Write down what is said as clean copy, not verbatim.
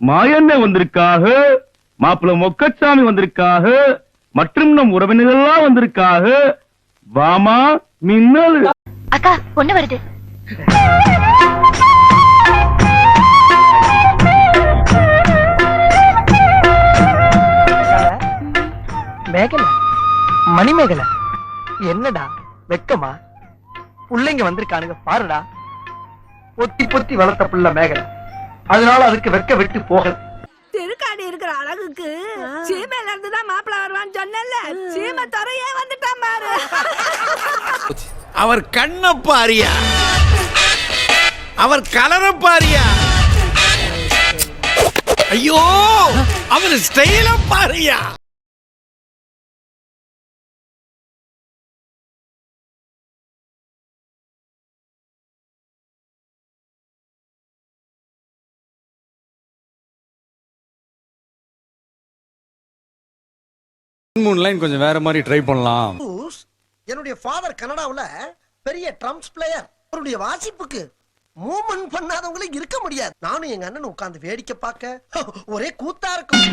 மாயண்ண வந்திருக்காக, மாப்பிள்ள மொக்கச்சாமி வந்திருக்காக, மற்றும் நம் உறவினர்கள்லாம் வந்திருக்காக. வாமா மின்னல். அக்கா பொண்ணு வருது. மேகல, மணிமேகல, என்னடா வெக்கமா? புள்ளைங்க வந்திருக்கானுங்க பாருடா. பொத்தி பொத்தி வளர்த்த புள்ள மேகல, அதனால அதுக்கு வெக்க விட்டு போகல. திருக்காடி இருக்கிற அழகுக்கு சீமையில இருந்து தான் மாப்பிள்ள வருவான்னு சொன்னல, சீமை துறையே வந்துட்டான் பாரு. அவர் கண்ண பாரியா, அவர் கலர பாரியா, ஐயோ அவர் ஸ்டைல பாரியா. மூணு லைன் கொஞ்சம் வேற மாதிரி ட்ரை பண்ணலாம். என்னுடைய ஃபாதர் கனடாவுல பெரிய ட்ரம்ஸ் பிளேயர். அவருடைய வாசிப்புக்கு மூவ்மெண்ட் பண்ணாதவங்களும் இருக்க முடியாது. நானும் எங்க அண்ணன் உட்கார்ந்து வேடிக்கை பார்க்க ஒரே கூத்தா இருக்கும்.